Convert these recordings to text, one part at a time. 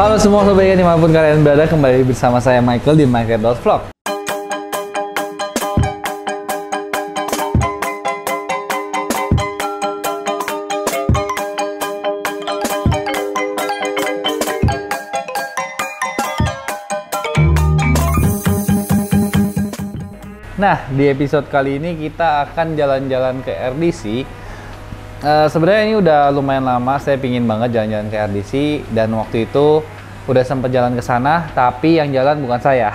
Halo semua sobat ikan dimanapun kalian berada, kembali bersama saya Michael di Michael.vlog. Nah, di episode kali ini kita akan jalan-jalan ke RDC. Sebenarnya ini udah lumayan lama saya pingin banget jalan-jalan ke RDC, dan waktu itu udah sempet jalan ke sana, tapi yang jalan bukan saya.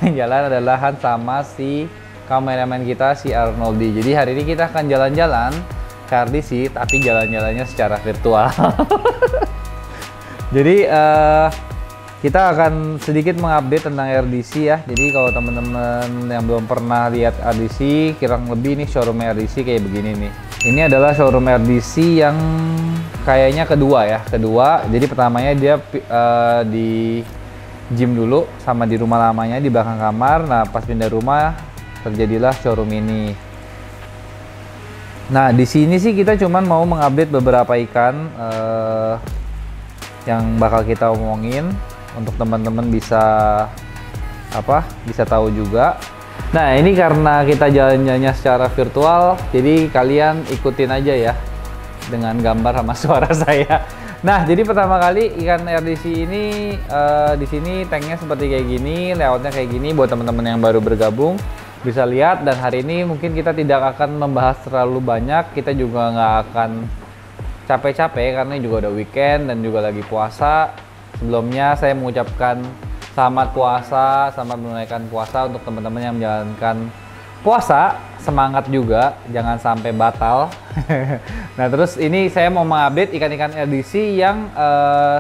Yang jalan adalah Han sama si kameramen kita, si Arnoldi. Jadi hari ini kita akan jalan-jalan ke RDC, tapi jalan-jalannya secara virtual. Jadi kita akan sedikit mengupdate tentang RDC ya. Jadi kalau teman-teman yang belum pernah lihat RDC, kurang lebih nih showroom RDC kayak begini nih. Ini adalah showroom RDC yang kayaknya kedua ya. Jadi pertamanya dia di gym dulu sama di rumah lamanya di belakang kamar. Nah, pas pindah rumah terjadilah showroom ini. Nah, di sini sih kita cuman mau mengupdate beberapa ikan yang bakal kita omongin untuk teman-teman bisa tahu juga. Nah, ini karena kita jalan-jalannya secara virtual, jadi kalian ikutin aja ya dengan gambar sama suara saya. Nah, jadi pertama kali ikan RDC ini di sini tanknya seperti kayak gini, layoutnya kayak gini buat teman-teman yang baru bergabung bisa lihat. Dan hari ini mungkin kita tidak akan membahas terlalu banyak, kita juga nggak akan capek-capek karena juga udah weekend dan juga lagi puasa. Sebelumnya saya mengucapkan selamat puasa, selamat menunaikan puasa untuk teman-teman yang menjalankan puasa. Semangat juga, jangan sampai batal. Nah, terus ini saya mau mengupdate ikan-ikan RDC yang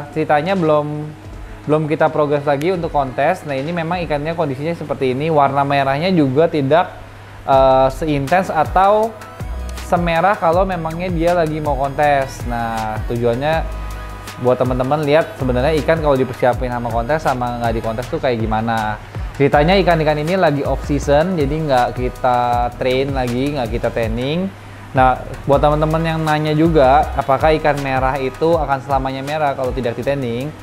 ceritanya belum kita progres lagi untuk kontes. Nah, ini memang ikannya kondisinya seperti ini, warna merahnya juga tidak seintens atau semerah kalau memangnya dia lagi mau kontes. Nah, tujuannya buat teman-teman lihat sebenarnya ikan kalau dipersiapin sama kontes sama nggak di kontes tuh kayak gimana. Ceritanya ikan-ikan ini lagi off season, jadi nggak kita train lagi, nggak kita training. Nah, buat teman-teman yang nanya juga apakah ikan merah itu akan selamanya merah kalau tidak di training?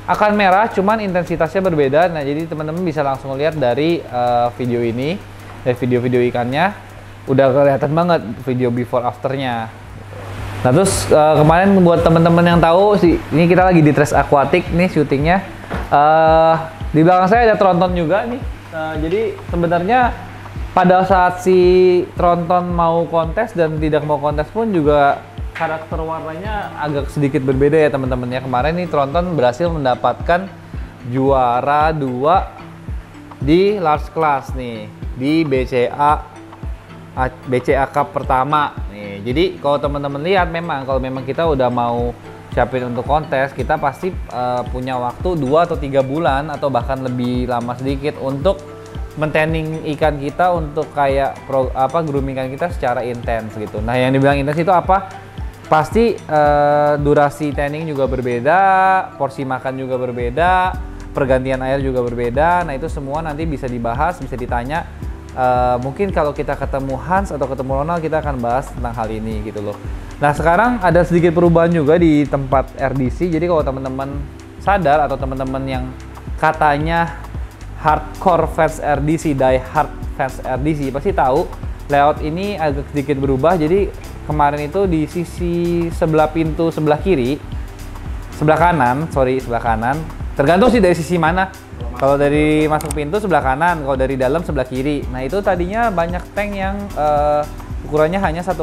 Akan merah, cuman intensitasnya berbeda. Nah, jadi teman-teman bisa langsung lihat dari video ini, dari video-video ikannya udah kelihatan banget video before afternya. Nah, terus kemarin buat teman-teman yang tahu sih, ini kita lagi di Tres Aquatic nih syutingnya. Di belakang saya ada tronton juga nih. Jadi sebenarnya pada saat si tronton mau kontes dan tidak mau kontes pun juga karakter warnanya agak sedikit berbeda ya teman-teman ya. Kemarin nih tronton berhasil mendapatkan juara 2 di large class nih di BCA Cup pertama nih. Jadi kalau teman-teman lihat kalau memang kita udah mau siapin untuk kontes, kita pasti punya waktu 2 atau 3 bulan atau bahkan lebih lama sedikit untuk mentaining ikan kita untuk kayak grooming ikan kita secara intens gitu. Nah, yang dibilang intens itu apa? Pasti durasi tanning juga berbeda, porsi makan juga berbeda, pergantian air juga berbeda. Nah, itu semua nanti bisa dibahas, bisa ditanya. Mungkin kalau kita ketemu Hans atau ketemu Ronald, kita akan bahas tentang hal ini gitu loh. Nah, sekarang ada sedikit perubahan juga di tempat RDC. Jadi kalau teman-teman sadar atau teman-teman yang katanya hardcore fans RDC, die hard fans RDC pasti tahu layout ini agak sedikit berubah. Jadi kemarin itu di sisi sebelah pintu sebelah kanan, tergantung sih dari sisi mana. Kalau dari masuk pintu sebelah kanan, kalau dari dalam sebelah kiri. Nah, itu tadinya banyak tank yang ukurannya hanya 1,2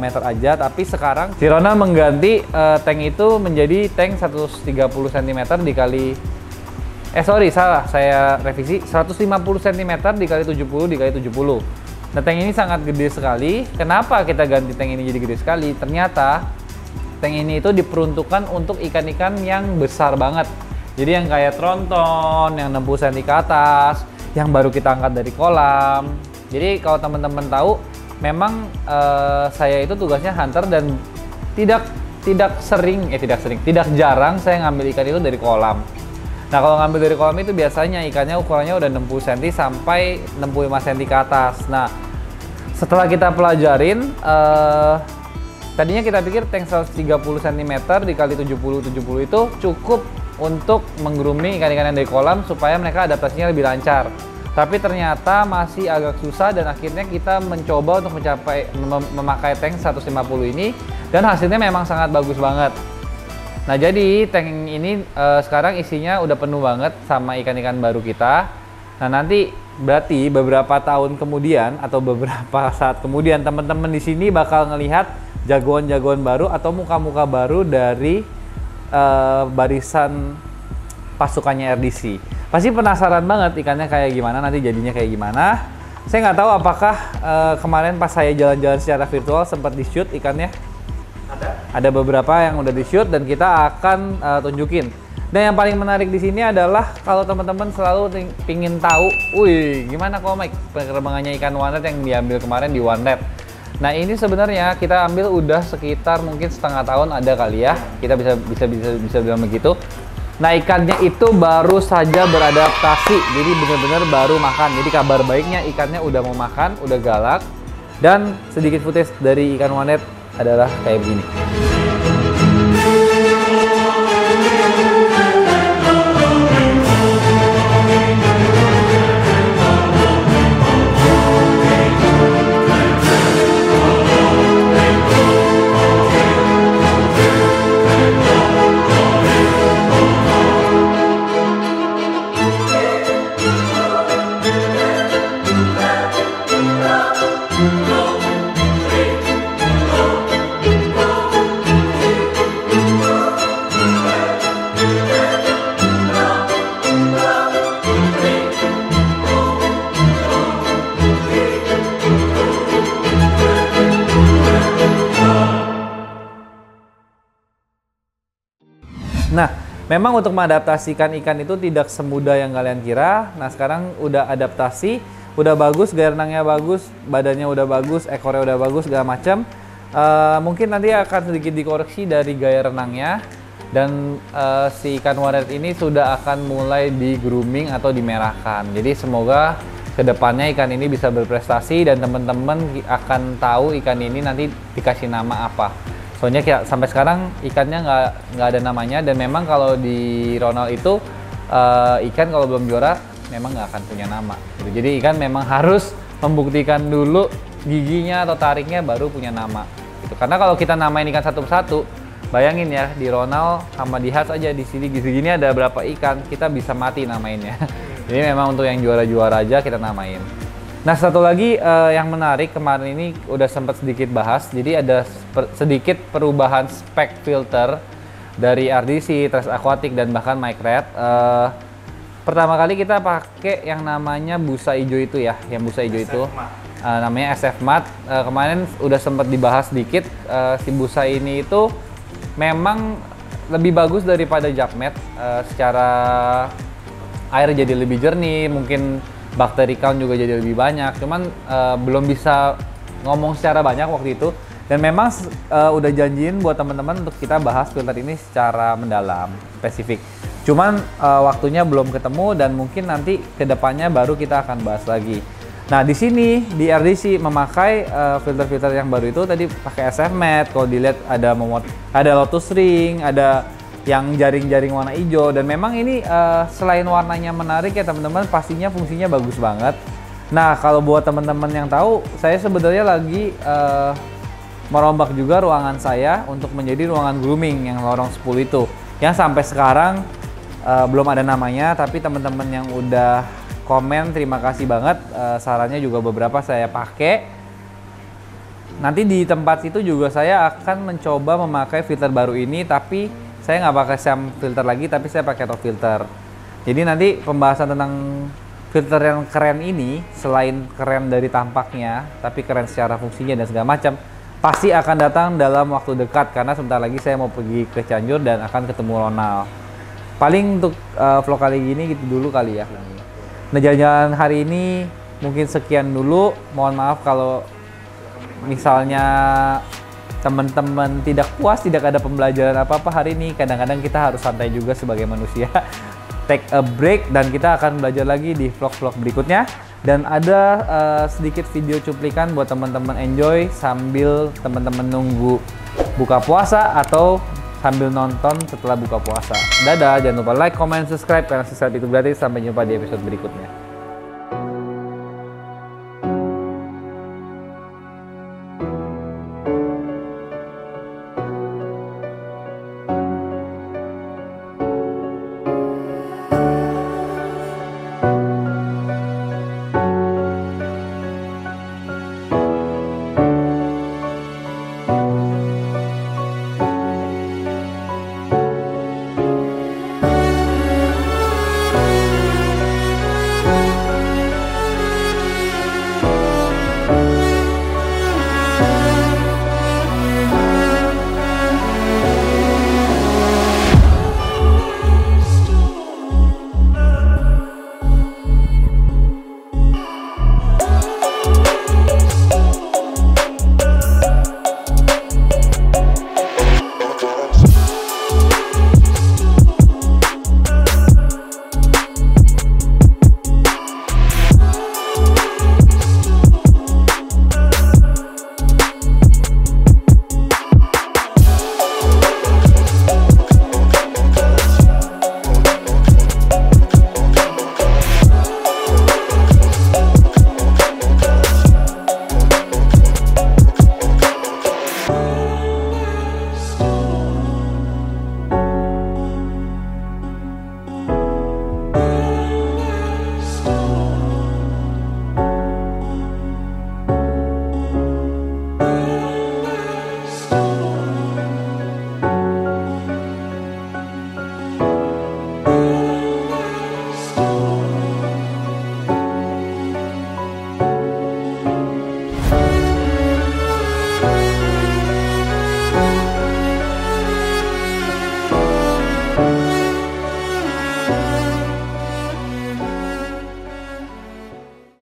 meter aja, tapi sekarang si Ronald mengganti tank itu menjadi tank 130 cm dikali saya revisi 150 cm dikali 70 dikali 70. Nah, tank ini sangat gede sekali. Kenapa kita ganti tank ini jadi gede sekali? Ternyata tank ini itu diperuntukkan untuk ikan-ikan yang besar banget. Jadi yang kayak tronton, yang 60 cm ke atas, yang baru kita angkat dari kolam. Jadi kalau teman-teman tahu, memang saya itu tugasnya hunter dan tidak jarang saya ngambil ikan itu dari kolam. Nah, kalau ngambil dari kolam itu biasanya ikannya ukurannya udah 60 cm sampai 65 cm ke atas. Nah, setelah kita pelajarin, tadinya kita pikir tank 130 cm dikali 70 itu cukup untuk meng-grooming ikan-ikan yang dari kolam supaya mereka adaptasinya lebih lancar. Tapi ternyata masih agak susah dan akhirnya kita mencoba untuk memakai tank 150 ini dan hasilnya memang sangat bagus banget. Nah, jadi tank ini sekarang isinya udah penuh banget sama ikan-ikan baru kita. Nah, nanti berarti beberapa tahun kemudian atau beberapa saat kemudian teman-teman di sini bakal ngelihat jagoan-jagoan baru atau muka-muka baru dari barisan pasukannya RDC. Pasti penasaran banget ikannya kayak gimana, nanti jadinya kayak gimana. Saya nggak tahu apakah kemarin pas saya jalan-jalan secara virtual sempat di-shoot ikannya. Ada beberapa yang udah di-shoot dan kita akan tunjukin. Dan yang paling menarik di sini adalah kalau teman-teman selalu pingin tahu, wih gimana komik perkembangannya ikan wanet yang diambil kemarin di Wanet. Nah, ini sebenarnya kita ambil udah sekitar mungkin setengah tahun ada kali ya. Kita bisa bilang begitu. Nah, ikannya itu baru saja beradaptasi, jadi benar-benar baru makan. Jadi kabar baiknya ikannya udah mau makan, udah galak. Dan sedikit footage dari ikan wanet adalah kayak begini. Nah, memang untuk mengadaptasikan ikan itu tidak semudah yang kalian kira. Nah, sekarang udah adaptasi, udah bagus, gaya renangnya bagus, badannya udah bagus, ekornya udah bagus, segala macam. Mungkin nanti akan sedikit dikoreksi dari gaya renangnya. Dan si ikan wanet ini sudah akan mulai di grooming atau dimerahkan. Jadi semoga kedepannya ikan ini bisa berprestasi dan teman-teman akan tahu ikan ini nanti dikasih nama apa. Soalnya sampai sekarang ikannya nggak ada namanya dan memang kalau di Ronald itu ikan kalau belum juara memang nggak akan punya nama. Gitu. Jadi ikan memang harus membuktikan dulu giginya atau tariknya baru punya nama. Gitu. Karena kalau kita namain ikan satu persatu, bayangin ya di Ronald sama di Hatch aja di sini gini ada berapa ikan kita bisa mati namainnya. Jadi memang untuk yang juara-juara aja kita namain. Nah, satu lagi yang menarik kemarin ini udah sempat sedikit bahas. Jadi ada sedikit perubahan spek filter dari RDC, Trace Aquatic dan bahkan Micred. Pertama kali kita pakai yang namanya busa hijau itu ya, yang busa hijau itu namanya SF Mat. Kemarin udah sempat dibahas sedikit. Si busa ini itu memang lebih bagus daripada Jacmet. Secara air jadi lebih jernih, mungkin bakteri count juga jadi lebih banyak, cuman belum bisa ngomong secara banyak waktu itu. Dan memang udah janjiin buat teman-teman untuk kita bahas filter ini secara mendalam, spesifik. Cuman waktunya belum ketemu dan mungkin nanti kedepannya baru kita akan bahas lagi. Nah, di sini di RDC memakai filter-filter yang baru itu tadi pakai SF Mat. Kalau dilihat ada Lotus Ring, ada yang jaring-jaring warna hijau, dan memang ini selain warnanya menarik ya teman-teman, pastinya fungsinya bagus banget. Nah, kalau buat teman-teman yang tahu, saya sebenarnya lagi merombak juga ruangan saya untuk menjadi ruangan grooming yang lorong 10 itu, yang sampai sekarang belum ada namanya, tapi teman-teman yang udah komen terima kasih banget, sarannya juga beberapa saya pakai. Nanti di tempat itu juga saya akan mencoba memakai filter baru ini, tapi saya nggak pakai SAM filter lagi, tapi saya pakai top filter. Jadi nanti pembahasan tentang filter yang keren ini, selain keren dari tampaknya, tapi keren secara fungsinya dan segala macam, pasti akan datang dalam waktu dekat, karena sebentar lagi saya mau pergi ke Cianjur dan akan ketemu Ronald. Paling untuk vlog kali ini gitu dulu kali ya. Nah, jalan-jalan hari ini mungkin sekian dulu. Mohon maaf kalau misalnya teman-teman tidak puas, tidak ada pembelajaran apa-apa hari ini. Kadang-kadang kita harus santai juga sebagai manusia. Take a break dan kita akan belajar lagi di vlog-vlog berikutnya. Dan ada sedikit video cuplikan buat teman-teman enjoy sambil teman-teman nunggu buka puasa atau sambil nonton setelah buka puasa. Dadah, jangan lupa like, comment, subscribe karena subscribe itu gratis. Sampai jumpa di episode berikutnya.